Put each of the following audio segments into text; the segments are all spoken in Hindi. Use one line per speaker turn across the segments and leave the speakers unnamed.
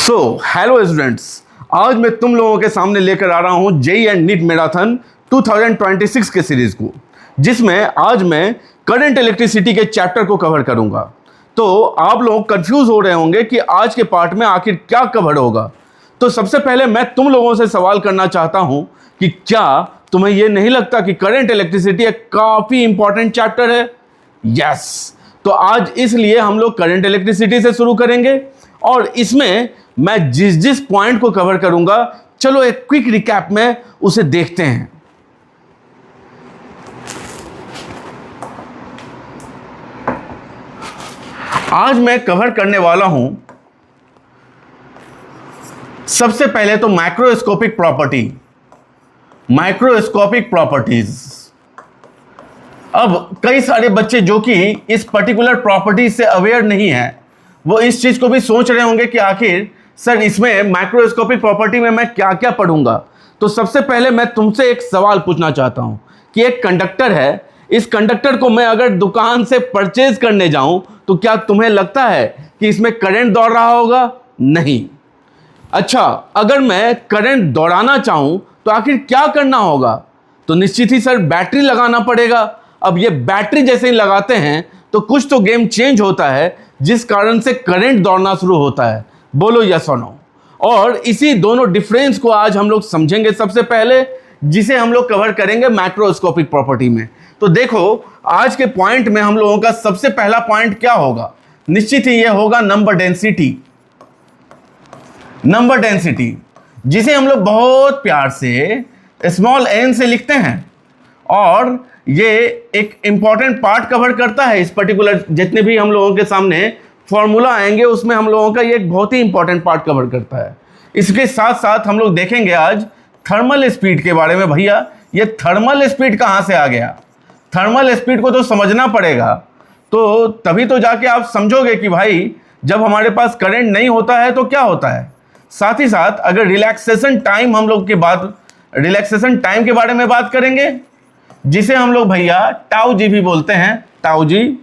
हेलो स्टूडेंट्स, आज मैं तुम लोगों के सामने लेकर आ रहा हूं जेईई एंड नीट मैराथन 2026 के सीरीज को, जिसमें आज मैं करंट इलेक्ट्रिसिटी के चैप्टर को कवर करूंगा। तो आप लोग कंफ्यूज हो रहे होंगे कि आज के पार्ट में आखिर क्या कवर होगा। तो सबसे पहले मैं तुम लोगों से सवाल करना चाहता हूं कि क्या तुम्हें यह नहीं लगता कि करंट इलेक्ट्रिसिटी एक काफी इंपॉर्टेंट चैप्टर है? यस। तो आज इसलिए हम लोग करंट इलेक्ट्रिसिटी से शुरू करेंगे और इसमें मैं जिस जिस पॉइंट को कवर करूंगा, चलो एक क्विक रिकैप में उसे देखते हैं। आज मैं कवर करने वाला हूं सबसे पहले तो माइक्रोस्कोपिक प्रॉपर्टीज। अब कई सारे बच्चे जो कि इस पर्टिकुलर प्रॉपर्टी से अवेयर नहीं है, वो इस चीज को भी सोच रहे होंगे कि आखिर सर इसमें माइक्रोस्कोपिक प्रॉपर्टी में मैं क्या क्या पढ़ूंगा। तो सबसे पहले मैं तुमसे एक सवाल पूछना चाहता हूं कि एक कंडक्टर है, इस कंडक्टर को मैं अगर दुकान से परचेज करने जाऊं तो क्या तुम्हें लगता है कि इसमें करंट दौड़ रहा होगा? नहीं। अच्छा, अगर मैं करंट दौड़ाना चाहूं तो आखिर क्या करना होगा? तो निश्चित ही सर बैटरी लगाना पड़ेगा। अब ये बैटरी जैसे ही लगाते हैं तो कुछ तो गेम चेंज होता है, जिस कारण से करंट दौड़ना शुरू होता है। बोलो यस और नो। और इसी दोनों डिफरेंस को आज हम लोग समझेंगे सबसे पहले, जिसे हम लोग कवर करेंगे मैक्रोस्कोपिक प्रॉपर्टी में। तो देखो, आज के पॉइंट में हम लोगों का सबसे पहला पॉइंट क्या होगा? निश्चित ही यह होगा नंबर डेंसिटी, जिसे हम लोग बहुत प्यार से स्मॉल n से लिखते हैं। और ये एक इंपॉर्टेंट पार्ट कवर करता है इस पर्टिकुलर, जितने भी हम लोगों के सामने फॉर्मूला आएंगे उसमें हम लोगों का ये एक बहुत ही इंपॉर्टेंट पार्ट कवर करता है। इसके साथ साथ हम लोग देखेंगे आज थर्मल स्पीड के बारे में। भैया ये थर्मल स्पीड कहाँ से आ गया? थर्मल स्पीड को तो समझना पड़ेगा, तो तभी तो जाके आप समझोगे कि भाई जब हमारे पास करंट नहीं होता है तो क्या होता है। साथ ही साथ अगर रिलैक्सेशन टाइम के बारे में बात करेंगे, जिसे हम लोग भैया टाउ जी भी बोलते हैं, टाउ जी।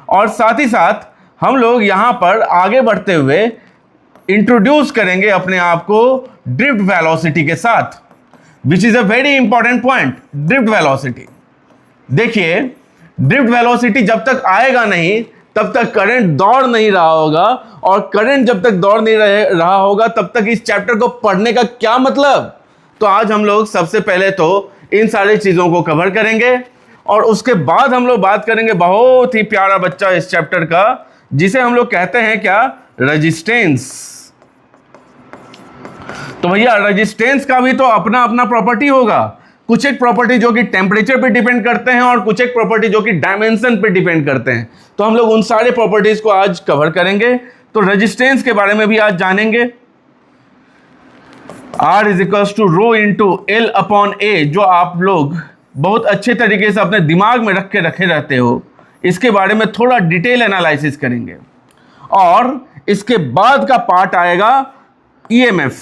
और साथ ही साथ हम लोग यहाँ पर आगे बढ़ते हुए इंट्रोड्यूस करेंगे अपने आप को ड्रिफ्ट वेलोसिटी के साथ, which is a very important point. Drift velocity, देखिए ड्रिफ्ट वेलोसिटी जब तक आएगा नहीं तब तक करंट दौड़ नहीं रहा होगा, और करंट जब तक दौड़ नहीं रहा होगा तब तक इस चैप्टर को पढ़ने का क्या मतलब। तो आज हम लोग सबसे पहले तो इन सारी चीजों को कवर करेंगे और उसके बाद हम लोग बात करेंगे बहुत ही प्यारा बच्चा इस चैप्टर का, जिसे हम लोग कहते हैं क्या? रेजिस्टेंस। तो भैया रेजिस्टेंस का भी तो अपना अपना प्रॉपर्टी होगा। कुछ एक प्रॉपर्टी जो कि टेम्परेचर पे डिपेंड करते हैं और कुछ एक प्रॉपर्टी जो कि डायमेंशन पे डिपेंड करते हैं। तो हम लोग उन सारे प्रॉपर्टीज को आज कवर करेंगे। तो रेजिस्टेंस के बारे में भी आज जानेंगे। R is equals to rho into L upon A, जो आप लोग बहुत अच्छे तरीके से अपने दिमाग में रखे रहते हो, इसके बारे में थोड़ा डिटेल एनालिसिस करेंगे। और इसके बाद का पार्ट आएगा EMF।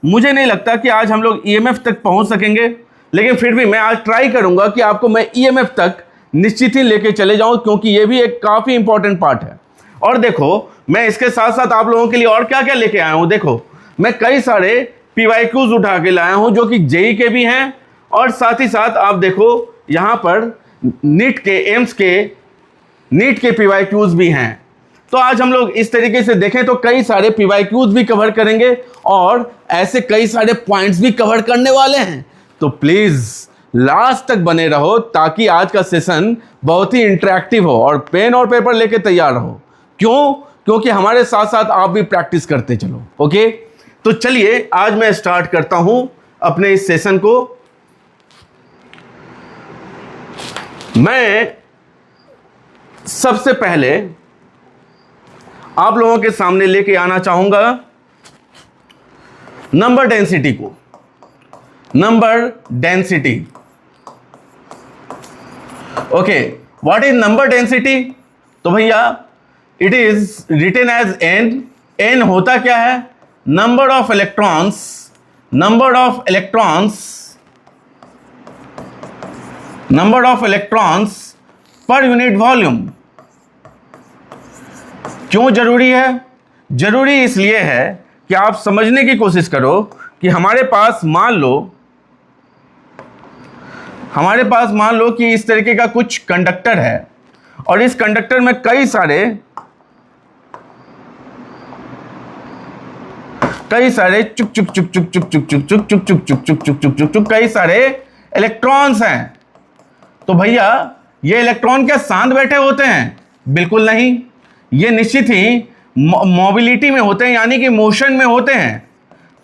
मुझे नहीं लगता कि आज हम लोग EMF तक पहुंच सकेंगे, लेकिन फिर भी मैं आज ट्राई करूंगा कि आपको मैं EMF तक निश्चित ही लेके चले जाऊं, क्योंकि ये भी एक काफ़ी इंपॉर्टेंट पार्ट है। और देखो, मैं इसके साथ साथ आप लोगों के लिए और क्या क्या लेके आया हूं। देखो, मैं कई सारे PYQs उठा के लाया हूं जो कि जेईई के भी हैं, और साथ ही साथ आप देखो यहाँ पर नीट के PYQs भी हैं। तो आज हम लोग इस तरीके से देखें तो कई सारे PYQs भी कवर करेंगे और ऐसे कई सारे पॉइंट्स भी कवर करने वाले हैं। तो प्लीज लास्ट तक बने रहो, ताकि आज का सेशन बहुत ही इंटरेक्टिव हो, और पेन और पेपर लेके तैयार रहो। क्यों? क्योंकि हमारे साथ साथ आप भी प्रैक्टिस करते चलो। ओके, तो चलिए आज मैं स्टार्ट करता हूं अपने इस सेशन को। मैं सबसे पहले आप लोगों के सामने लेके आना चाहूंगा नंबर डेंसिटी को। Number density, okay, what is number density? तो भैया it is written as n होता क्या है? नंबर ऑफ इलेक्ट्रॉन्स पर यूनिट वॉल्यूम। क्यों जरूरी है? जरूरी इसलिए है कि आप समझने की कोशिश करो कि हमारे पास मान लो कि इस तरीके का कुछ कंडक्टर है और इस कंडक्टर में कई सारे चुक चुक चुक चुक चुक चुक चुक चुक चुक चुक चुक चुक चुक चुक चुक चुक कई सारे इलेक्ट्रॉन्स हैं। तो भैया ये इलेक्ट्रॉन क्या शांत बैठे होते हैं? बिल्कुल नहीं, ये निश्चित ही मोबिलिटी में होते हैं, यानी कि मोशन में होते हैं।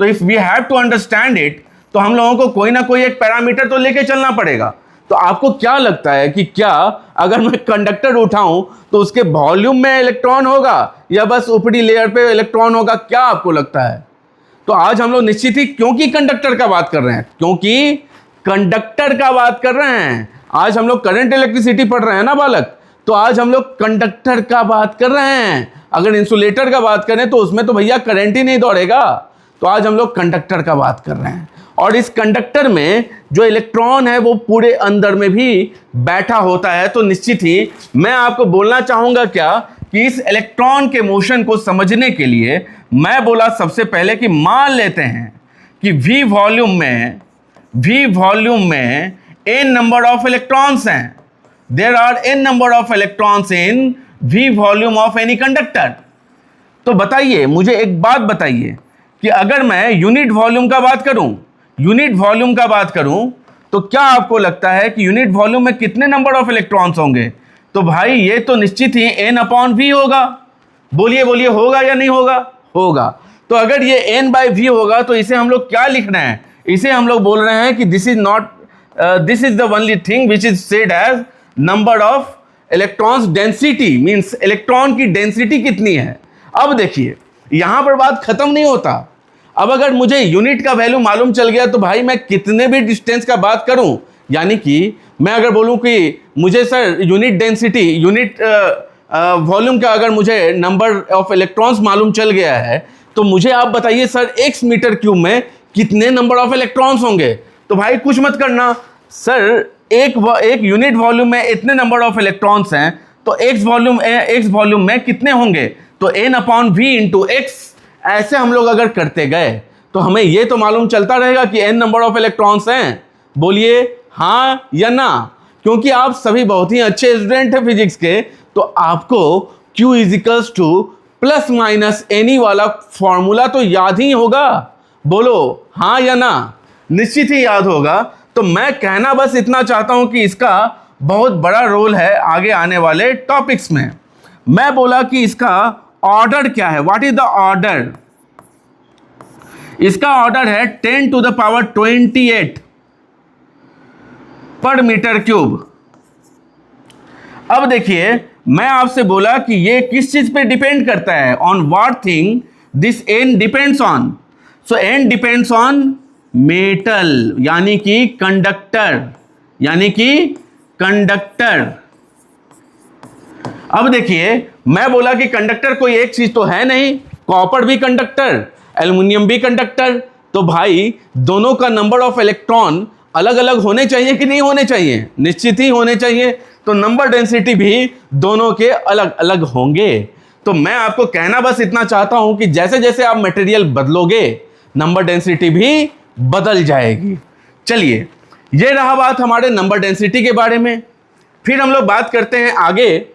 तो if we have to understand it, तो हम लोगों को कोई ना कोई एक पैरामीटर तो लेके चलना पड़ेगा। तो आपको क्या लगता है कि क्या अगर मैं कंडक्टर उठाऊं तो उसके वॉल्यूम में इलेक्ट्रॉन होगा या बस ऊपरी लेयर पे इलेक्ट्रॉन होगा? क्या आपको लगता है? तो आज हम लोग निश्चित ही क्योंकि कंडक्टर का बात कर रहे हैं, आज हम लोग करंट इलेक्ट्रिसिटी पढ़ रहे हैं ना बालक, तो आज हम लोग कंडक्टर का बात कर रहे हैं। अगर इंसुलेटर का बात करें तो उसमें तो भैया करंट ही नहीं दौड़ेगा। तो आज हम लोग कंडक्टर का बात कर रहे हैं और इस कंडक्टर में जो इलेक्ट्रॉन है वो पूरे अंदर में भी बैठा होता है। तो निश्चित ही मैं आपको बोलना चाहूंगा क्या कि इस इलेक्ट्रॉन के मोशन को समझने के लिए मैं बोला सबसे पहले कि मान लेते हैं कि V वॉल्यूम में n नंबर ऑफ इलेक्ट्रॉन्स हैं। There are n number of electrons in V volume of any conductor. तो बताइए, मुझे एक बात बताइए कि अगर मैं यूनिट वॉल्यूम का बात करूं तो क्या आपको लगता है कि यूनिट वॉल्यूम में कितने नंबर ऑफ इलेक्ट्रॉन्स होंगे? तो भाई ये तो निश्चित ही n/v होगा। बोलिए होगा या नहीं होगा? होगा। तो अगर ये n/v होगा तो इसे हम लोग क्या लिख रहे हैं? इसे हम लोग बोल रहे हैं कि this is the only thing which is said as number of electrons density, means electron की डेंसिटी कितनी है। अब देखिए यहां पर बात खत्म नहीं होता। अब अगर मुझे यूनिट का वैल्यू मालूम चल गया तो भाई मैं कितने भी डिस्टेंस का बात करूं, यानी कि मैं अगर बोलूं कि मुझे सर यूनिट वॉल्यूम का अगर मुझे नंबर ऑफ इलेक्ट्रॉन्स मालूम चल गया है तो मुझे आप बताइए सर x मीटर क्यूब में कितने नंबर ऑफ इलेक्ट्रॉन्स होंगे? तो भाई कुछ मत करना, सर एक यूनिट वॉल्यूम में इतने नंबर ऑफ इलेक्ट्रॉन्स हैं तो x वॉल्यूम में कितने होंगे? तो n/v इंटू x। ऐसे हम लोग अगर करते गए तो हमें ये तो मालूम चलता रहेगा कि n नंबर ऑफ इलेक्ट्रॉन्स हैं। बोलिए हाँ या ना? क्योंकि आप सभी बहुत ही अच्छे स्टूडेंट हैं फिजिक्स के, तो आपको Q equals two plus minus any वाला फॉर्मूला तो याद ही होगा। बोलो हाँ या ना? निश्चित ही याद होगा। तो मैं कहना बस इतना चाहता हूं कि इसका बहुत बड़ा रोल है आगे आने वाले टॉपिक्स में। मैं बोला कि इसका ऑर्डर क्या है, व्हाट इज द ऑर्डर? इसका ऑर्डर है 10⁻28 पर मीटर क्यूब। अब देखिए मैं आपसे बोला कि ये किस चीज पे डिपेंड करता है, on what thing this n depends on. So n depends on metal, यानी कि कंडक्टर। अब देखिए मैं बोला कि कंडक्टर कोई एक चीज तो है नहीं, कॉपर भी कंडक्टर, एल्युमिनियम भी कंडक्टर। तो भाई दोनों का नंबर ऑफ इलेक्ट्रॉन अलग अलग होने चाहिए कि नहीं होने चाहिए? निश्चित ही होने चाहिए। तो नंबर डेंसिटी भी दोनों के अलग अलग होंगे। तो मैं आपको कहना बस इतना चाहता हूं कि जैसे जैसे आप मटेरियल बदलोगे नंबर डेंसिटी भी बदल जाएगी। चलिए ये रहा बात हमारे नंबर डेंसिटी के बारे में। फिर हम लोग बात करते हैं आगे,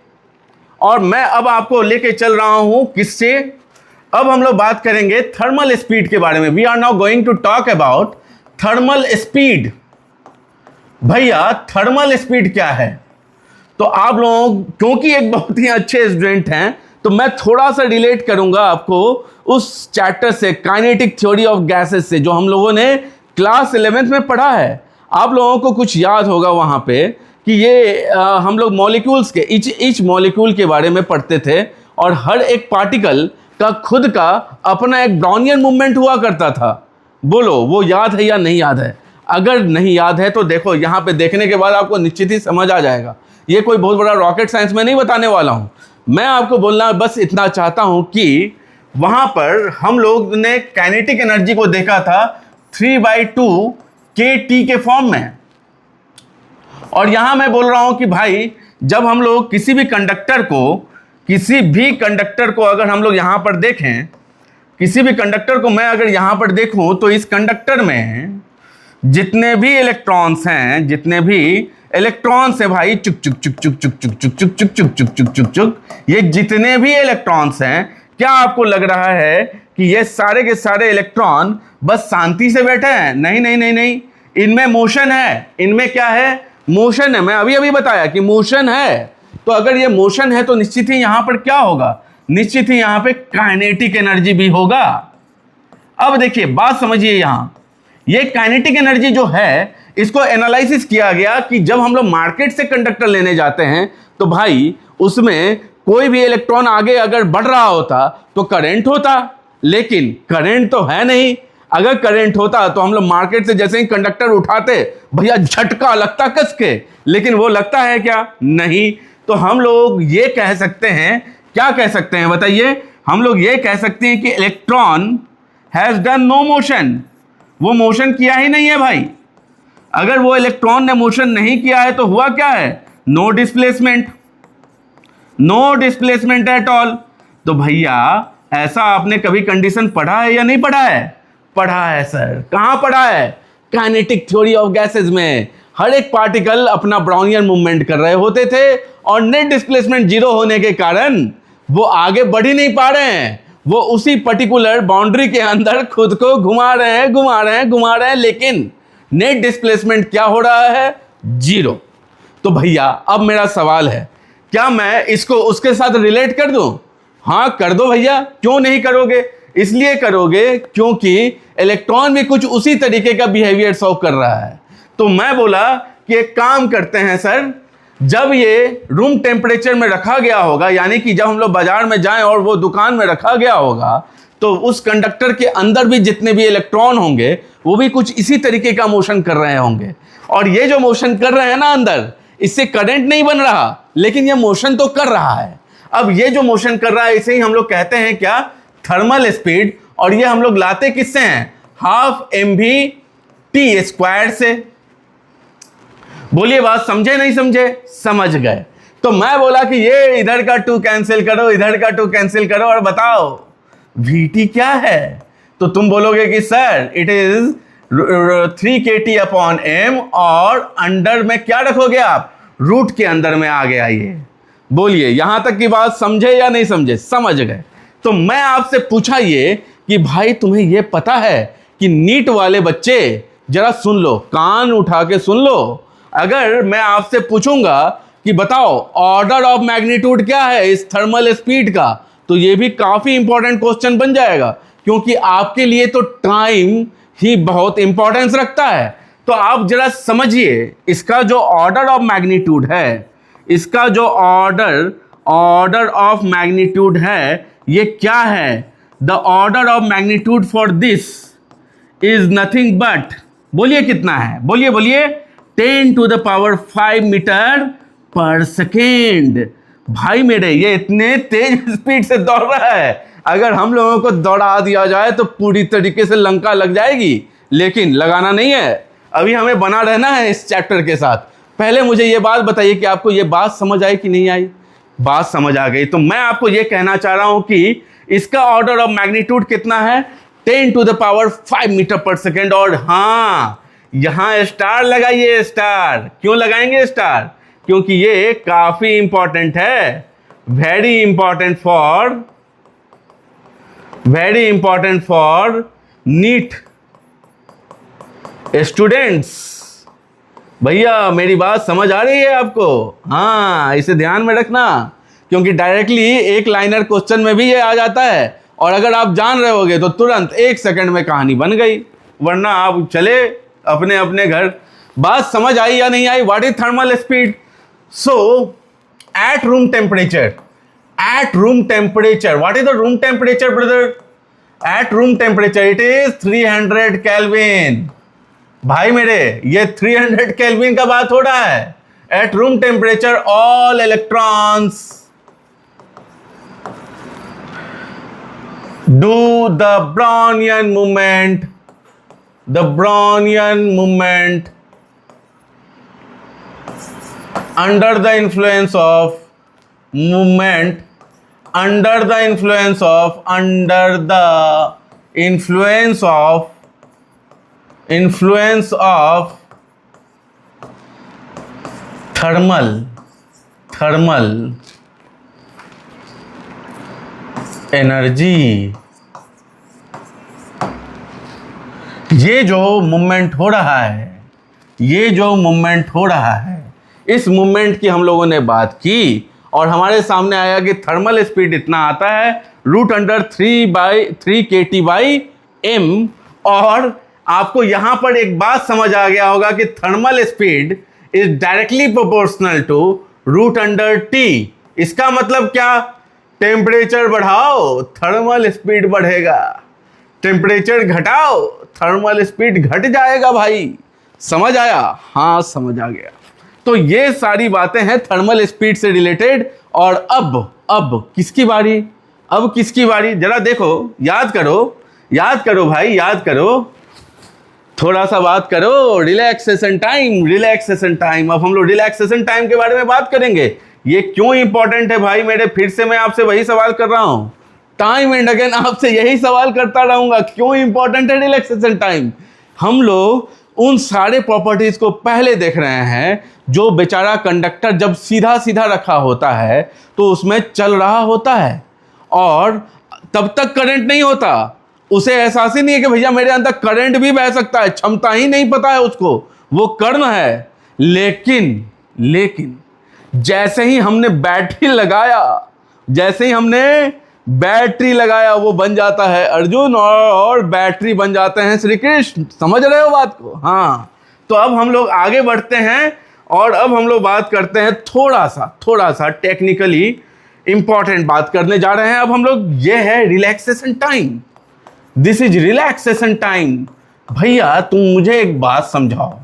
और मैं अब आपको लेके चल रहा हूं किससे? अब हम लोग बात करेंगे थर्मल स्पीड के बारे में। We are now going to talk about thermal speed. भैया थर्मल स्पीड क्या है? तो आप लोग क्योंकि एक बहुत ही अच्छे स्टूडेंट हैं तो मैं थोड़ा सा रिलेट करूंगा आपको उस चैप्टर से, काइनेटिक थ्योरी ऑफ गैसेस से, जो हम लोगों ने क्लास 11th में पढ़ा है। आप लोगों को कुछ याद होगा वहां पे कि ये हम लोग मॉलिक्यूल्स के ईच मॉलिक्यूल के बारे में पढ़ते थे और हर एक पार्टिकल का खुद का अपना एक ब्राउनियन मूवमेंट हुआ करता था। बोलो वो याद है या नहीं याद है? अगर नहीं याद है तो देखो यहाँ पे देखने के बाद आपको निश्चित ही समझ आ जाएगा। ये कोई बहुत बड़ा रॉकेट साइंस में नहीं बताने वाला हूँ, मैं आपको बोलना बस इतना चाहता हूँ कि वहाँ पर हम लोग ने काइनेटिक एनर्जी को देखा था 3/2 kT के फॉर्म में। और यहाँ मैं बोल रहा हूँ कि भाई जब हम लोग किसी भी कंडक्टर को अगर हम लोग यहाँ पर देखें किसी भी कंडक्टर को मैं अगर यहां पर देखूं तो इस कंडक्टर में जितने भी इलेक्ट्रॉन्स हैं, जितने भी इलेक्ट्रॉन्स है भाई, चुक चुक चुक चुक चुक चुक चुक चुक चुक चुक चुक चुक चुक चुक, ये जितने भी इलेक्ट्रॉन्स हैं, क्या आपको लग रहा है कि ये सारे के सारे इलेक्ट्रॉन बस शांति से बैठे हैं? नहीं नहीं नहीं नहीं, इनमें मोशन है। इनमें क्या है? मोशन है। मैं अभी अभी बताया कि मोशन है। तो अगर ये मोशन है तो निश्चित ही यहां पर क्या होगा? निश्चित ही यहां पे काइनेटिक एनर्जी भी होगा। अब देखिए बात समझिए, यहां ये काइनेटिक एनर्जी जो है इसको एनालिसिस किया गया कि जब हम लोग मार्केट से कंडक्टर लेने जाते हैं तो भाई उसमें कोई भी इलेक्ट्रॉन आगे अगर बढ़ रहा होता तो करंट होता, लेकिन करंट तो है नहीं। अगर करंट होता तो हम लोग मार्केट से जैसे ही कंडक्टर उठाते भैया झटका लगता कस के, लेकिन वो लगता है क्या? नहीं। तो हम लोग ये कह सकते हैं, क्या कह सकते हैं बताइए? हम लोग ये कह सकते हैं कि electron has done no motion, वो मोशन किया ही नहीं है भाई। अगर वो इलेक्ट्रॉन ने मोशन नहीं किया है तो हुआ क्या है? No displacement, no displacement at all. तो भैया ऐसा आपने कभी कंडीशन पढ़ा है या नहीं पढ़ा है? पढ़ा है सर। कहां पढ़ा है? काइनेटिक थ्योरी ऑफ गैसेस में। हर एक पार्टिकल अपना ब्राउनियन मूवमेंट कर रहे होते थे और नेट डिस्प्लेसमेंट जीरो होने के कारण वो आगे बढ़ ही नहीं पा रहे हैं, वो उसी पर्टिकुलर बाउंड्री के अंदर खुद को घुमा रहे हैं, लेकिन नेट डिस्प्लेसमेंट क्या हो रहा है? जीरो। तो भैया अब मेरा सवाल है, क्या मैं इसको उसके साथ रिलेट कर दूं? हाँ कर दो भैया। क्यों नहीं करोगे? इसलिए करोगे क्योंकि इलेक्ट्रॉन भी कुछ उसी तरीके का बिहेवियर शो कर रहा है। तो मैं बोला कि एक काम करते हैं सर, जब ये रूम टेम्परेचर में रखा गया होगा, यानी कि जब हम लोग बाजार में जाएं और वो दुकान में रखा गया होगा, तो उस कंडक्टर के अंदर भी जितने भी इलेक्ट्रॉन होंगे वो भी कुछ इसी तरीके का मोशन कर रहे होंगे। और ये जो मोशन कर रहे हैं ना अंदर, इससे करंट नहीं बन रहा, लेकिन ये मोशन तो कर रहा है। अब ये जो मोशन कर रहा है इसे ही हम लोग कहते हैं क्या? Thermal speed. और ये हम लोग लाते किससे हैं? हाफ mv/t² से। बोलिए बात समझे नहीं समझे? समझ गए। तो मैं बोला कि ये इधर का 2 कैंसिल करो, इधर का 2 कैंसिल करो और बताओ vt क्या है? तो तुम बोलोगे कि सर इट इज 3kT/m और अंडर में क्या रखोगे आप? रूट के अंदर में आ गया ये। बोलिए यहां तक की बात समझे या नहीं समझे? समझ गए। तो मैं आपसे पूछा ये कि भाई तुम्हें ये पता है कि नीट वाले बच्चे, जरा सुन लो, कान उठा के सुन लो। अगर मैं आपसे पूछूंगा कि बताओ ऑर्डर ऑफ मैग्नीट्यूड क्या है इस थर्मल स्पीड का, तो ये भी काफी इंपॉर्टेंट क्वेश्चन बन जाएगा, क्योंकि आपके लिए तो टाइम ही बहुत इंपॉर्टेंस रखता है। तो आप जरा समझिए, इसका जो ऑर्डर ऑफ मैग्नीट्यूड है, इसका जो ऑर्डर ऑफ मैग्नीट्यूड है ये क्या है? The order of magnitude for this is nothing but, बोलिए कितना है? बोलिए बोलिए, 10⁵ मीटर पर सेकेंड। भाई मेरे ये इतने तेज स्पीड से दौड़ रहा है, अगर हम लोगों को दौड़ा दिया जाए तो पूरी तरीके से लंका लग जाएगी, लेकिन लगाना नहीं है। अभी हमें बना रहना है इस चैप्टर के साथ। पहले मुझे ये बात बताइए कि आपको ये बात समझ आई कि नहीं आई? बात समझ आ गई। तो मैं आपको ये कहना चाह रहा हूं कि इसका ऑर्डर ऑफ मैग्नीट्यूड कितना है? 10⁵ मीटर पर सेकेंड। और हाँ, यहां स्टार लगाइए। स्टार क्यों लगाएंगे? स्टार क्योंकि ये काफी इंपॉर्टेंट है, very important for NEET students. भैया मेरी बात समझ आ रही है आपको? हाँ, इसे ध्यान में रखना, क्योंकि डायरेक्टली एक लाइनर क्वेश्चन में भी ये आ जाता है, और अगर आप जान रहे होगे तो तुरंत 1 सेकंड में कहानी बन गई, वरना आप चले अपने अपने घर। बात समझ आई या नहीं आई? What is thermal speed? So at room temperature, what is the room temperature brother? At room temperature it is 300 kelvin. भाई मेरे ये 300 केल्विन का बात हो रहा है। Eight room temperature all electrons do the Brownian movement under the influence of movement under the influence of thermal energy. ये जो मूवमेंट हो रहा है, इस मूवमेंट की हम लोगों ने बात की और हमारे सामने आया कि थर्मल स्पीड इतना आता है √3 kT/m। और आपको यहां पर एक बात समझ आ गया होगा कि thermal speed is directly proportional to √T। इसका मतलब क्या? टेम्परेचर बढ़ाओ थर्मल स्पीड बढ़ेगा, टेम्परेचर घटाओ थर्मल स्पीड घट जाएगा। भाई समझ आया? हाँ समझ आ गया। तो ये सारी बातें हैं थर्मल स्पीड से रिलेटेड। और अब किसकी बारी? जरा देखो, याद करो भाई, याद करो, थोड़ा सा बात करो। Relaxation time. अब हम लोग रिलैक्सेशन टाइम के बारे में बात करेंगे। ये क्यों इंपॉर्टेंट है भाई मेरे? फिर से मैं आपसे वही सवाल कर रहा हूं, टाइम एंड अगेन आपसे यही सवाल करता रहूंगा, क्यों इंपॉर्टेंट है रिलैक्सेशन टाइम? हम लोग उन सारे प्रॉपर्टीज को पहले देख रहे हैं जो बेचारा कंडक्टर जब सीधा सीधा रखा होता है तो उसमें चल रहा होता है और तब तक करंट नहीं होता, उसे एहसास ही नहीं है कि भैया मेरे अंदर करंट भी बह सकता है, क्षमता ही नहीं पता है उसको, वो कर्ण है। लेकिन जैसे ही हमने बैटरी लगाया वो बन जाता है अर्जुन और बैटरी बन जाते हैं श्री कृष्ण। समझ रहे हो बात को? हाँ। तो अब हम लोग आगे बढ़ते हैं और अब हम लोग बात करते हैं थोड़ा सा टेक्निकली इंपॉर्टेंट बात करने जा रहे हैं। अब हम लोग, ये है relaxation time. This is relaxation time. भैया तुम मुझे एक बात समझाओ,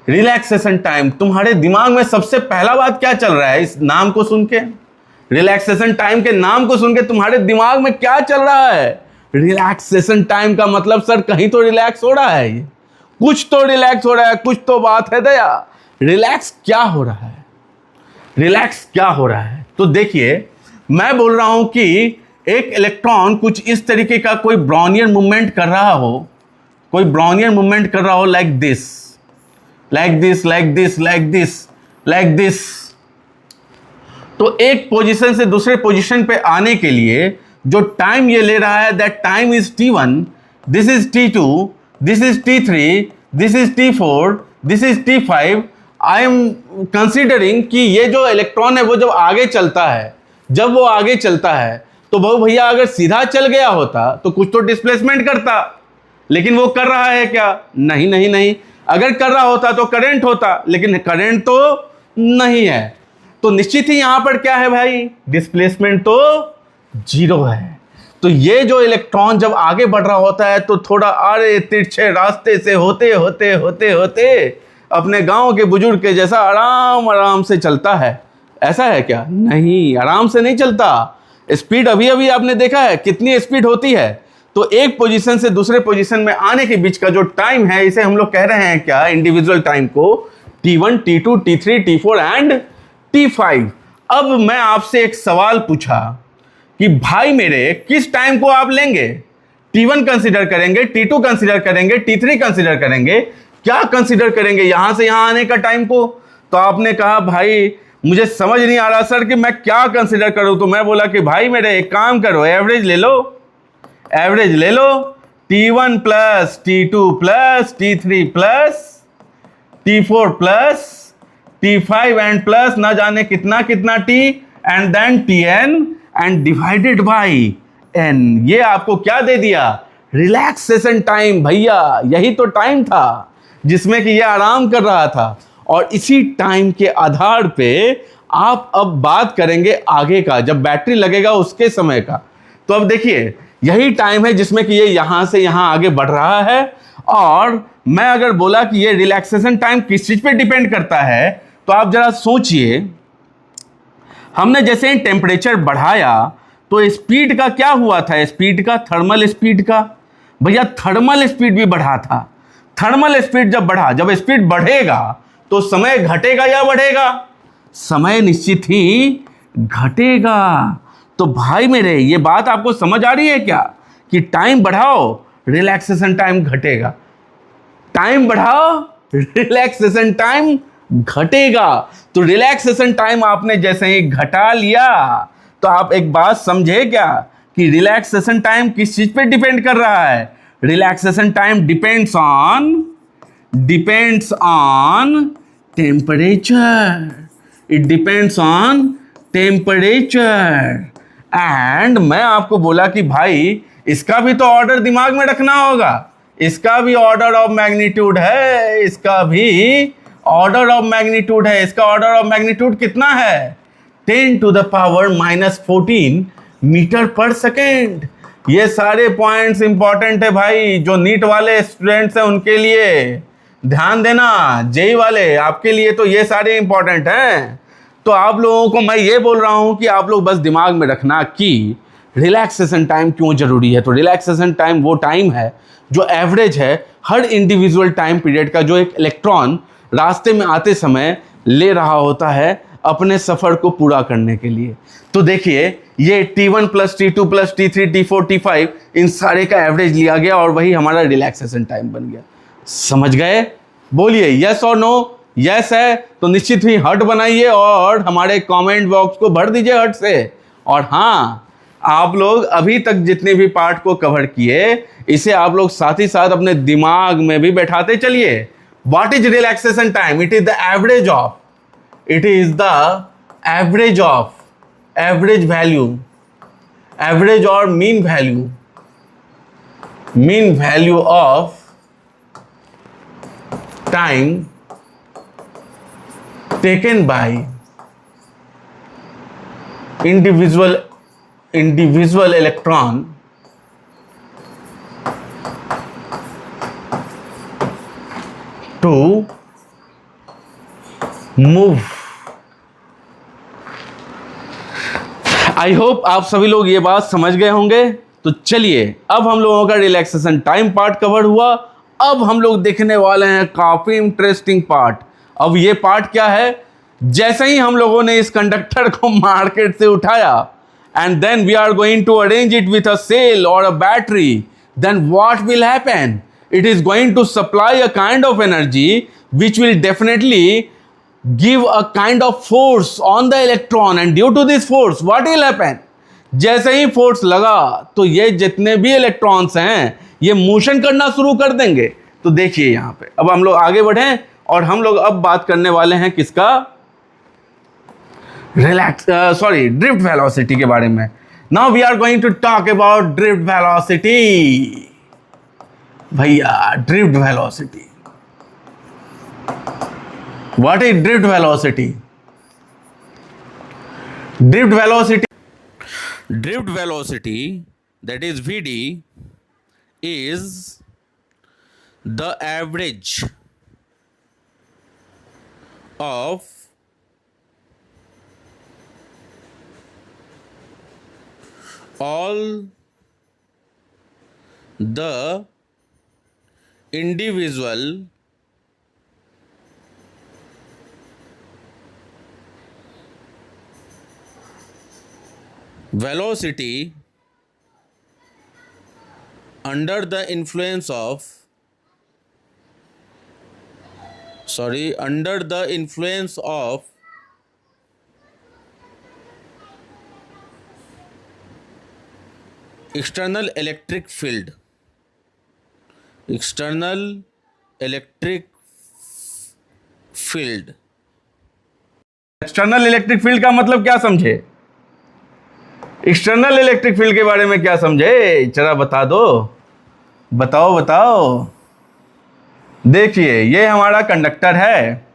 रिलैक्सेशन टाइम तुम्हारे दिमाग में सबसे पहला बात क्या चल रहा है? इस नाम को सुन के, रिलैक्सेशन टाइम के नाम को सुन के तुम्हारे दिमाग में क्या चल रहा है? रिलैक्सेशन टाइम का मतलब सर कहीं तो रिलैक्स हो रहा है, कुछ तो रिलैक्स हो रहा है, कुछ तो बात है दया। रिलैक्स क्या हो रहा है? तो देखिए, मैं बोल रहा हूं कि एक इलेक्ट्रॉन कुछ इस तरीके का कोई ब्राउनियर मूवमेंट कर रहा हो, लाइक दिस। तो एक पोजीशन से दूसरे पोजीशन पे आने के लिए जो टाइम ये ले रहा है, that time is T1, this is T2, this is T3, this is T4, this is T5। I am considering कि ये जो इलेक्ट्रॉन है वो जब आगे चलता है तो बहु भैया अगर सीधा चल गया होता तो कुछ तो डिस्प्लेसमेंट करता, लेकिन वो कर रहा है क्या? नहीं। अगर कर रहा होता तो करंट होता, लेकिन करंट तो नहीं है, तो निश्चित ही यहां पर क्या है भाई? डिस्प्लेसमेंट तो 0 है। तो ये जो इलेक्ट्रॉन जब आगे बढ़ रहा होता है तो थोड़ा अरे तिरछे रास्ते से होते होते अपने गांव के बुजुर्ग के जैसा आराम से चलता है। ऐसा है क्या? नहीं, आराम से नहीं चलता। स्पीड अभी आपने देखा है कितनी स्पीड होती है। तो एक पोजीशन से दूसरे पोजीशन में आने के बीच का जो टाइम है, इसे हम लोग कह रहे हैं क्या? इंडिविजुअल टाइम को T1, T2, T3, T4 and T5। अब मैं आपसे एक सवाल पूछा कि भाई मेरे किस टाइम को आप लेंगे? T1 कंसीडर करेंगे, T2 कंसीडर करेंगे, T3 कंसीडर करेंगे, क्या कंसीडर करेंगे यहां से यहां आने का टाइम को? तो आपने कहा भाई मुझे समझ नहीं आ रहा सर कि मैं क्या कंसीडर करूं। तो मैं बोला कि भाई मेरे एक काम करो, एवरेज ले लो, T1 plus T2 plus T3 plus T4 plus T5 and plus ना जाने कितना T and then Tn and divided by n। ये आपको क्या दे दिया? Relaxation time. भैया यही तो टाइम था जिसमें कि ये आराम कर रहा था, और इसी टाइम के आधार पे आप अब बात करेंगे आगे का, जब बैटरी लगेगा उसके समय का। तो अब देखिए, यही टाइम है जिसमें कि ये यहां से यहां आगे बढ़ रहा है। और मैं अगर बोला कि ये रिलैक्सेशन टाइम किस चीज पे डिपेंड करता है, तो आप जरा सोचिए, हमने जैसे ही टेम्परेचर बढ़ाया तो स्पीड का क्या हुआ था? स्पीड का, थर्मल स्पीड का, भैया थर्मल स्पीड भी बढ़ा था। थर्मल स्पीड जब स्पीड बढ़ेगा तो समय घटेगा या बढ़ेगा? समय निश्चित ही घटेगा। तो भाई मेरे, ये बात आपको समझ आ रही है क्या कि टाइम बढ़ाओ रिलैक्सेशन टाइम घटेगा, टाइम बढ़ाओ रिलैक्सेशन टाइम घटेगा। तो रिलैक्सेशन टाइम आपने जैसे ही घटा लिया तो आप एक बात समझे क्या कि रिलैक्सेशन टाइम किस चीज पे डिपेंड कर रहा है? Relaxation time depends on temperature, it depends on temperature. And मैं आपको बोला कि भाई इसका भी तो ऑर्डर दिमाग में रखना होगा, इसका भी ऑर्डर ऑफ मैग्नीट्यूड है, इसका भी ऑर्डर ऑफ मैग्नीट्यूड है। इसका ऑर्डर ऑफ मैग्नीट्यूड कितना है? 10 to the power -14 मीटर पर सेकेंड। ये सारे पॉइंट्स इंपॉर्टेंट है भाई, जो नीट वाले स्टूडेंट्स हैं उनके लिए ध्यान देना, जेई वाले आपके लिए तो ये सारे इंपॉर्टेंट हैं। तो आप लोगों को मैं ये बोल रहा हूं कि आप लोग बस दिमाग में रखना कि रिलैक्सेशन टाइम क्यों जरूरी है। तो रिलैक्सेशन टाइम वो टाइम है जो एवरेज है हर इंडिविजुअल टाइम पीरियड का, जो एक इलेक्ट्रॉन रास्ते में आते समय ले रहा होता है अपने सफर को पूरा करने के लिए। तो देखिए ये T1 + T2 + T3 T4 T5 इन सारे का एवरेज लिया गया और वही हमारा रिलैक्सेशन टाइम बन गया। समझ गए? बोलिए यस और नो। यस है तो निश्चित ही हर्ट बनाइए और हमारे कमेंट बॉक्स को भर दीजिए हर्ट से। और हाँ, आप लोग अभी तक जितने भी पार्ट को कवर किए इसे आप लोग साथ ही साथ अपने दिमाग में भी बैठाते चलिए। What is relaxation time? It is the average of average value, average और mean value of time taken by individual electron to move। I hope आप सभी लोग ये बात समझ गए होंगे। तो चलिए अब हम लोगों का रिलैक्सेशन टाइम पार्ट कवर हुआ। अब हम लोग देखने वाले हैं काफी इंटरेस्टिंग पार्ट। अब ये पार्ट क्या है? जैसे ही हम लोगों ने इस कंडक्टर को मार्केट से उठाया and then we are going to arrange it with a cell और a battery, then what will happen? It is going to supply a kind of energy which will definitely give a kind of force on the electron, and due to this force what will happen? जैसे ही फोर्स लगा तो ये जितने भी इलेक्ट्रॉन्स हैं ये मोशन करना शुरू कर देंगे। तो देखिए यहां पे अब हम लोग आगे बढ़े और हम लोग अब बात करने वाले हैं किसका? ड्रिफ्ट वेलोसिटी के बारे में। Now we are going to talk about drift velocity. भैया drift velocity, what is drift velocity? Drift velocity that is VD is the average of all the individual velocity under the influence of external electric field। external electric field का मतलब क्या समझे? एक्सटर्नल इलेक्ट्रिक फील्ड के बारे में क्या समझे? जरा बता दो, बताओ। देखिए ये हमारा कंडक्टर है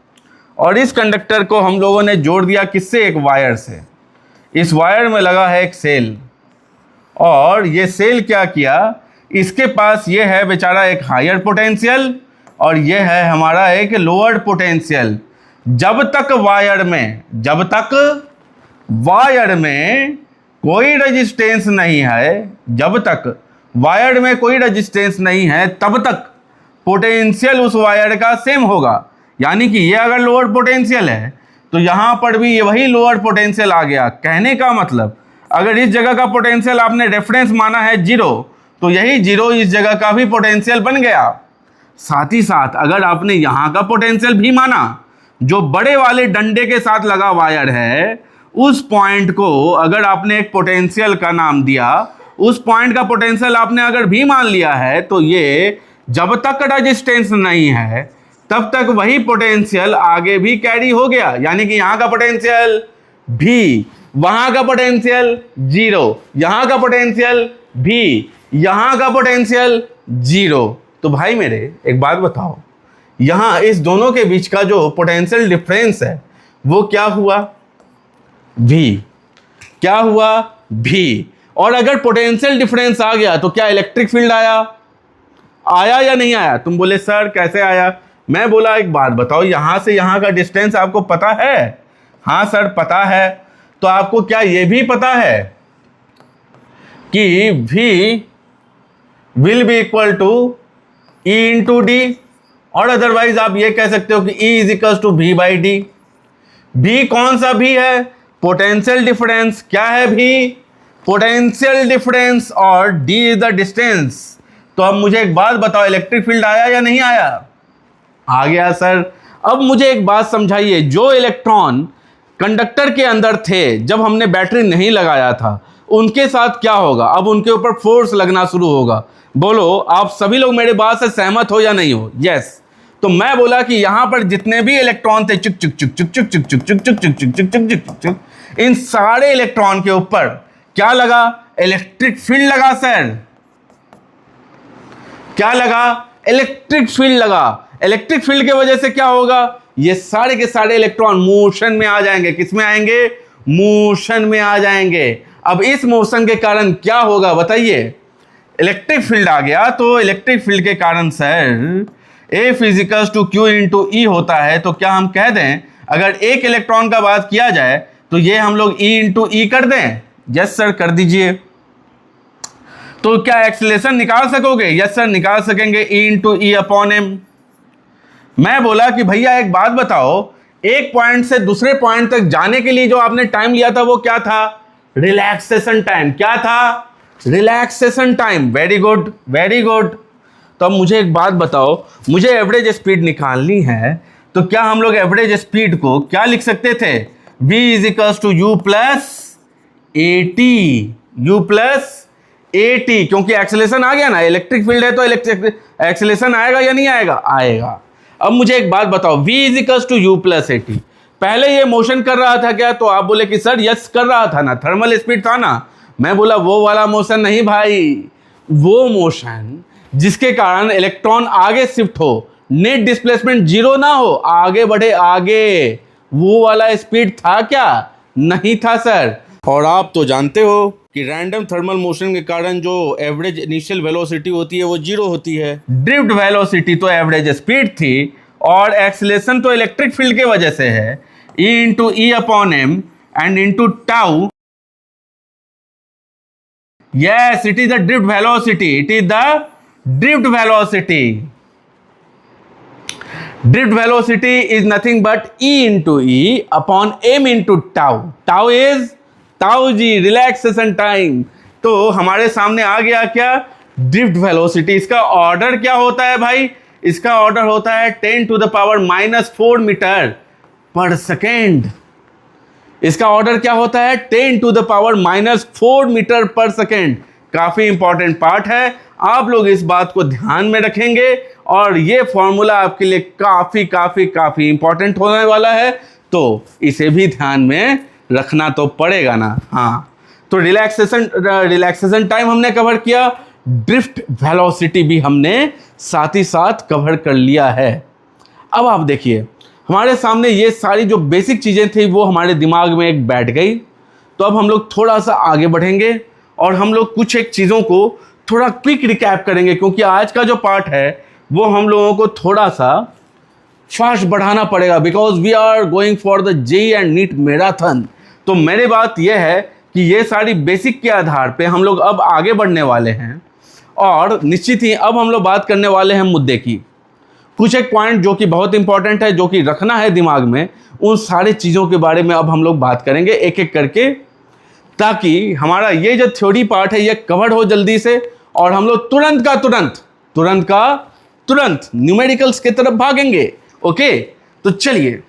और इस कंडक्टर को हम लोगों ने जोड़ दिया किससे? एक वायर से। इस वायर में लगा है एक सेल और ये सेल क्या किया? इसके पास ये है बेचारा एक हायर पोटेंशियल और ये है हमारा एक लोअर पोटेंशियल। जब तक वायर में कोई रेजिस्टेंस नहीं है, तब तक पोटेंशियल उस वायर का सेम होगा। यानी कि ये अगर लोअर पोटेंशियल है तो यहाँ पर भी ये वही लोअर पोटेंशियल आ गया। कहने का मतलब अगर इस जगह का पोटेंशियल आपने रेफरेंस माना है 0, तो यही 0 इस जगह का भी पोटेंशियल बन गया। साथ ही साथ अगर आपने यहां का पोटेंशियल भी माना, जो बड़े वाले डंडे के साथ लगा वायर है, उस पॉइंट को अगर आपने एक पोटेंशियल का नाम दिया, उस पॉइंट का पोटेंशियल आपने अगर भी मान लिया है, तो ये जब तक रेजिस्टेंस नहीं है तब तक वही पोटेंशियल आगे भी कैरी हो गया। यानी कि यहां का पोटेंशियल भी, वहां का पोटेंशियल 0, यहां का पोटेंशियल भी, यहां का पोटेंशियल 0। तो भाई मेरे एक बात बताओ, यहां इस दोनों के बीच का जो पोटेंशियल डिफरेंस है वो क्या हुआ? V। क्या हुआ? V। और अगर पोटेंशियल डिफरेंस आ गया तो क्या इलेक्ट्रिक फील्ड आया? आया या नहीं आया? तुम बोले सर कैसे आया? मैं बोला एक बात बताओ, यहां से यहां का डिस्टेंस आपको पता है? हाँ सर पता है। तो आपको क्या यह भी पता है कि V will be equal to E into D, और अदरवाइज आप ये कह सकते हो कि E is equal to V by D. V कौन सा भी है? Potential difference. क्या है V? पोटेंशियल डिफरेंस, और D इज द डिस्टेंस। तो अब मुझे एक बात बताओ, इलेक्ट्रिक फील्ड आया या नहीं आया? आ गया सर। अब मुझे एक बात समझाइए, जो इलेक्ट्रॉन कंडक्टर के अंदर थे जब हमने बैटरी नहीं लगाया था, उनके साथ क्या होगा? अब उनके ऊपर फोर्स लगना शुरू होगा। बोलो आप सभी लोग मेरे बात से सहमत हो या नहीं हो? यस। तो मैं बोला कि यहां पर जितने भी इलेक्ट्रॉन थे, चुक चुक चुक चुक चुक चुक चुक चुक चुक चुक चुक चुक चुक चुक चुक, इन सारे इलेक्ट्रॉन के ऊपर क्या लगा? इलेक्ट्रिक फील्ड लगा सर। क्या लगा? इलेक्ट्रिक फील्ड लगा। इलेक्ट्रिक फील्ड की वजह से क्या होगा? ये सारे के सारे इलेक्ट्रॉन मोशन में आ जाएंगे। किस में आएंगे? मोशन में आ जाएंगे। अब इस मोशन के कारण क्या होगा बताइए? इलेक्ट्रिक फील्ड आ गया, तो इलेक्ट्रिक फील्ड के कारण सर ए फिजिकल्स टू क्यू इंटू ई होता है। तो क्या हम कह दें, अगर एक इलेक्ट्रॉन का बात किया जाए तो ये हम लोग ई इंटू ई कर दें? यस सर कर दीजिए। तो क्या एक्सीलरेशन निकाल सकोगे? यस सर निकाल सकेंगे, E into E upon M. मैं बोला कि भैया एक बात बताओ, एक पॉइंट से दूसरे पॉइंट तक जाने के लिए जो आपने टाइम लिया था वो क्या था? Relaxation time. क्या था? Relaxation time. Very good, very good. तो अब मुझे एक बात बताओ, मुझे एवरेज स्पीड निकालनी है, तो क्या हम लोग एवरेज स्पीड को क्या लिख सकते थे? v is equals to U plus AT, U plus AT, क्योंकि एक्सेलरेशन आ गया ना, इलेक्ट्रिक फील्ड है तो एक्सेलरेशन आएगा या नहीं आएगा? आएगा। अब मुझे एक बात बताओ, v is equals to U plus AT, पहले ये मोशन कर रहा था क्या? तो आप बोले कि सर यस कर रहा था ना, थर्मल स्पीड था ना। मैं बोला वो वाला मोशन नहीं भाई, वो मोशन जिसके कारण इलेक्ट्रॉन आगे शिफ्ट हो, नेट डिस्प्लेसमेंट 0 ना हो, आगे बढ़े आगे, वो वाला स्पीड था क्या? नहीं था सर। और आप तो जानते हो कि रैंडम थर्मल मोशन के कारण जो एवरेज इनिशियल वेलोसिटी होती है वो 0 होती है। ड्रिफ्ट वेलोसिटी तो एवरेज स्पीड थी, और एक्सीलरेशन तो इलेक्ट्रिक फील्ड के वजह से है, E into E upon M and into tau. Yes, it is the drift velocity. It is the drift velocity. Drift velocity is nothing but E into E upon m into tau. Tau is tau g, relaxation time. तो हमारे सामने आ गया क्या? Drift velocity. इसका ऑर्डर क्या होता है भाई? इसका ऑर्डर होता है 10 to the power -4 मीटर पर सेकेंड। इसका ऑर्डर क्या होता है? 10 to the power -4 मीटर पर सेकेंड। काफी इंपॉर्टेंट पार्ट है, आप लोग इस बात को ध्यान में रखेंगे, और ये फॉर्मूला आपके लिए काफी काफी काफी इंपॉर्टेंट होने वाला है, तो इसे भी ध्यान में रखना तो पड़ेगा ना। हाँ, तो रिलैक्सेशन टाइम हमने कवर किया, ड्रिफ्ट वेलोसिटी भी हमने साथ ही साथ कवर कर लिया है। अब आप देखिए, हमारे सामने ये सारी जो बेसिक चीज़ें थी वो हमारे दिमाग में एक बैठ गई। तो अब हम लोग थोड़ा सा आगे बढ़ेंगे और हम लोग कुछ एक चीज़ों को थोड़ा क्विक रिकैप करेंगे, क्योंकि आज का जो पार्ट है वो हम लोगों को थोड़ा सा फास्ट बढ़ाना पड़ेगा, because we are going for the JEE and NEET marathon. तो मेरी बात यह है कि ये सारी बेसिक के आधार पे हम लोग अब आगे बढ़ने वाले हैं, और निश्चित ही अब हम लोग बात करने वाले हैं मुद्दे की। कुछ एक पॉइंट जो कि बहुत इंपॉर्टेंट है, जो कि रखना है दिमाग में, उन सारी चीज़ों के बारे में अब हम लोग बात करेंगे एक एक करके। ताकि हमारा ये जो थ्योरी पार्ट है ये कवर हो जल्दी से और हम लोग तुरंत न्यूमेरिकल्स की तरफ भागेंगे। ओके, तो चलिए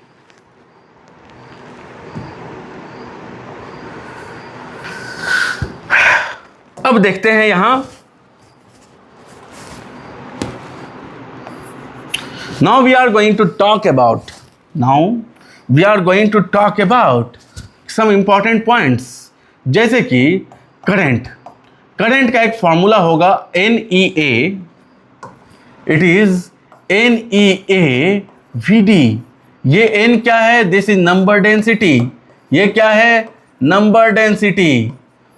अब देखते हैं यहां। Now we are going to talk about some important points, जैसे कि करंट का एक फॉर्मूला होगा NEA, इट इज NEA/VD। ये N क्या है? This is number density. ये क्या है? Number density.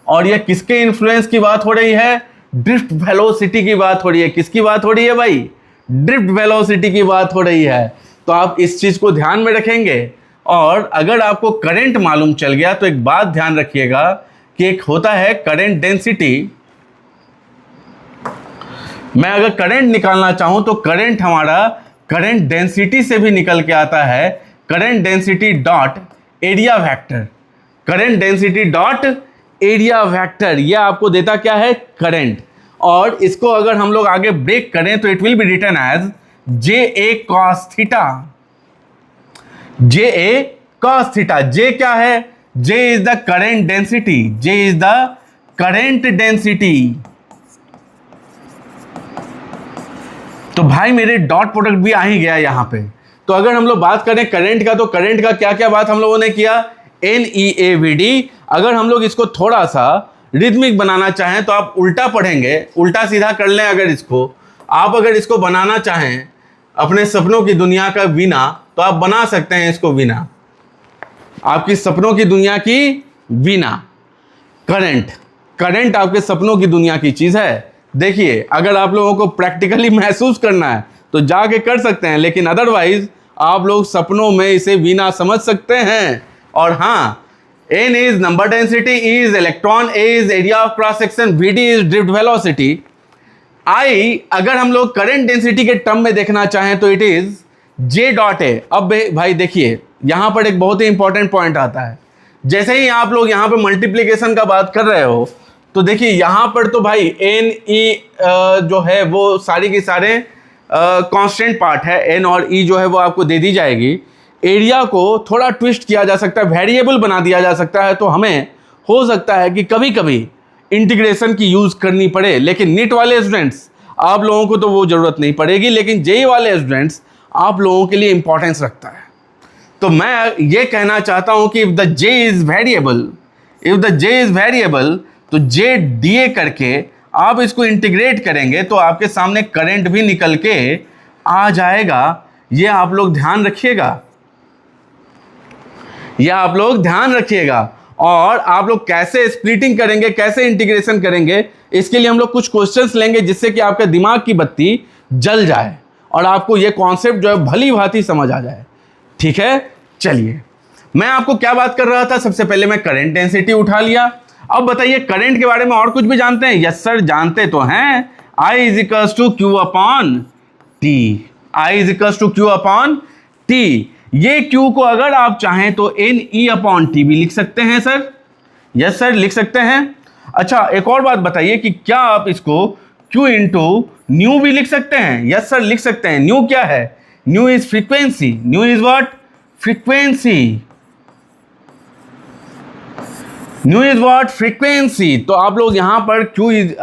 और ये किसके इन्फ्लुएंस की बात हो रही है? ड्रिफ्ट वेलोसिटी की बात हो रही है। किसकी बात हो रही है भाई? ड्रिफ्ट वेलोसिटी की बात हो रही है। तो आप इस चीज को ध्यान में रखेंगे। और अगर आपको करंट मालूम चल गया तो एक बात ध्यान रखिएगा कि एक होता है करंट डेंसिटी। मैं अगर करंट निकालना चाहूं तो करंट हमारा करंट डेंसिटी से भी निकल के आता है, current density dot area vector. Current density dot area vector ये आपको देता क्या है? करंट। और इसको अगर हम लोग आगे ब्रेक करें तो it will be written as JA cos theta. JA cos theta. J क्या है? J is the current density. J is the current density. तो भाई मेरे डॉट प्रोडक्ट भी आ ही गया यहां पे। तो अगर हम लोग बात करें करंट का, तो करंट का क्या क्या बात हम लोगों ने किया? NEA/VD। अगर हम लोग इसको थोड़ा सा रिदमिक बनाना चाहें तो आप उल्टा पढ़ेंगे, उल्टा सीधा कर लें। अगर अगर इसको बनाना चाहें अपने सपनों की दुनिया का वीणा, तो आप बना सकते हैं इसको वीणा, आपकी सपनों की दुनिया की वीणा। करंट आपके सपनों की दुनिया की चीज है। देखिए, अगर आप लोगों को प्रैक्टिकली महसूस करना है तो जाके कर सकते हैं, लेकिन अदरवाइज आप लोग सपनों में इसे वीणा समझ सकते हैं। और हाँ, N is number density, E is electron, A is area of cross section, VD is drift velocity। I अगर हम लोग करंट डेंसिटी के टर्म में देखना चाहें तो it is J dot A। अब भाई देखिए, यहां पर एक बहुत ही इंपॉर्टेंट पॉइंट आता है। जैसे ही आप लोग यहां पे मल्टीप्लीकेशन का बात कर रहे हो तो देखिए यहां पर तो भाई NE जो है वो सारी की सारे कांस्टेंट पार्ट है। N और E जो है वो आपको दे दी जाएगी। एरिया को थोड़ा ट्विस्ट किया जा सकता है, वेरिएबल बना दिया जा सकता है। तो हमें हो सकता है कि कभी कभी इंटीग्रेशन की यूज करनी पड़े, लेकिन नीट वाले स्टूडेंट्स आप लोगों को तो वो जरूरत नहीं पड़ेगी, लेकिन जेई वाले स्टूडेंट्स आप लोगों के लिए इंपॉर्टेंस रखता है। तो मैं ये कहना चाहता हूं कि if the J is variable तो J DA करके आप इसको इंटीग्रेट करेंगे तो आपके सामने करंट भी निकल के आ जाएगा। ये आप लोग ध्यान रखिएगा, यह आप लोग ध्यान रखिएगा। और आप लोग कैसे स्प्लिटिंग करेंगे, कैसे इंटीग्रेशन करेंगे, इसके लिए हम लोग कुछ क्वेश्चंस लेंगे जिससे कि आपके दिमाग की बत्ती जल जाए और आपको यह कॉन्सेप्ट जो है भली भांति समझ आ जाए। ठीक है, चलिए मैं आपको क्या बात कर रहा था? सबसे पहले मैं करंट डेंसिटी उठा लिया। अब बताइए करंट के बारे में और कुछ भी जानते हैं? यस सर, जानते तो हैं। I is equals to Q upon T। I is equals to Q upon T। ये Q को अगर आप चाहें तो NE अपॉन T भी लिख सकते हैं सर। यस सर, लिख सकते हैं। अच्छा, एक और बात बताइए कि क्या आप इसको Q इंटू न्यू भी लिख सकते हैं? यस सर, लिख सकते हैं। न्यू क्या है? Nu is frequency. Nu is what? Frequency. Nu is what? Frequency. तो आप लोग यहां पर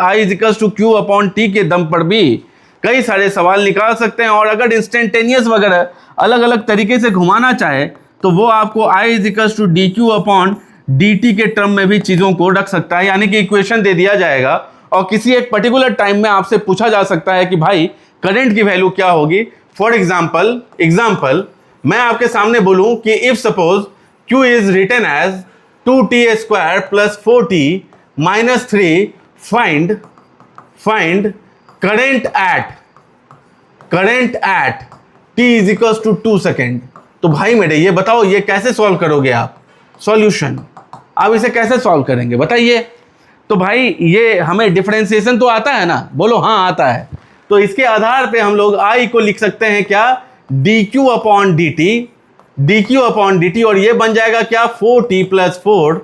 I is equals to Q upon T के दम पर भी कई सारे सवाल निकाल सकते हैं। और अगर इंस्टेंटेनियस वगैरह अलग अलग तरीके से घुमाना चाहे तो वो आपको I is equals to DQ upon DT के टर्म में भी चीज़ों को रख सकता है, यानी कि इक्वेशन दे दिया जाएगा और किसी एक पर्टिकुलर टाइम में आपसे पूछा जा सकता है कि भाई करंट की वैल्यू क्या होगी। फॉर एग्जाम्पल मैं आपके सामने बोलूं कि if suppose Q is written as 2T² plus 4T minus 3, find current at T is equals to 2 second. तो भाई मेरे ये बताओ, ये कैसे सॉल्व करोगे आप? सॉल्यूशन आप इसे कैसे सॉल्व करेंगे बताइए? तो भाई ये हमें डिफरेंशिएशन तो आता है ना? बोलो हाँ, आता है। तो इसके आधार पे हम लोग I को लिख सकते हैं क्या? DQ upon DT। और ये बन जाएगा क्या? 4T प्लस 4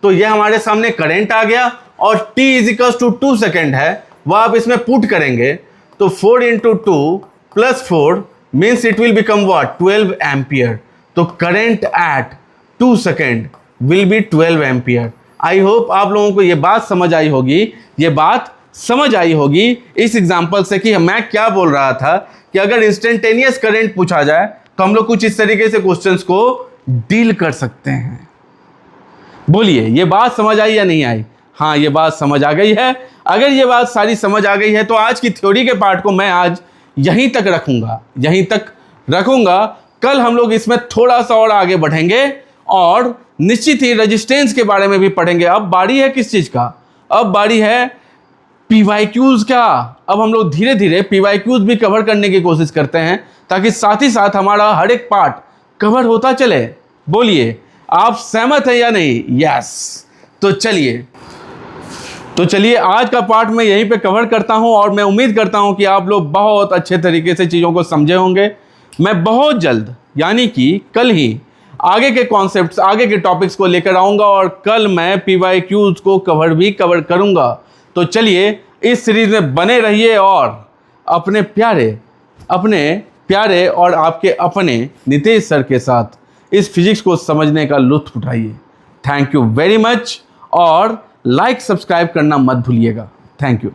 तो ये हमारे सामने करंट आ गया और t इजिकल्स टू 2 सेकेंड है, वह आप इसमें पुट करेंगे तो 4 into 2 plus 4 means it will become what 12 ampere. तो current at 2 second will be 12 ampere. I hope आप लोगों को ये बात समझ आई होगी, ये बात समझ आई होगी इस एग्जाम्पल से कि मैं क्या बोल रहा था कि अगर इंस्टेंटेनियस करंट पूछा जाए तो हम लोग कुछ इस तरीके से क्वेश्चंस को डील कर सकते हैं। बोलिए ये बात समझ आई या नहीं आई? हाँ, ये बात समझ आ गई है। अगर ये बात सारी समझ आ गई है तो आज की थ्योरी के पार्ट को मैं आज यहीं तक रखूंगा। कल हम लोग इसमें थोड़ा सा और आगे बढ़ेंगे और निश्चित ही रेजिस्टेंस के बारे में भी पढ़ेंगे। अब बारी है किस चीज का? अब बारी है पीवाईक्यूज का। अब हम लोग धीरे धीरे पीवाईक्यूज भी कवर करने की कोशिश करते हैं ताकि साथ ही साथ हमारा हर एक पार्ट कवर होता चले। बोलिए आप सहमत हैं या नहीं? यस। तो चलिए आज का पार्ट मैं यहीं पे कवर करता हूं और मैं उम्मीद करता हूं कि आप लोग बहुत अच्छे तरीके से चीज़ों को समझे होंगे। मैं बहुत जल्द यानी कि कल ही आगे के कॉन्सेप्ट्स, आगे के टॉपिक्स को लेकर आऊँगा और कल मैं पीवाईक्यूज को कवर करूँगा। तो चलिए इस सीरीज में बने रहिए और अपने प्यारे और आपके अपने नितेश सर के साथ इस फिजिक्स को समझने का लुत्फ उठाइए। थैंक यू वेरी मच और लाइक सब्सक्राइब करना मत भूलिएगा। Thank you.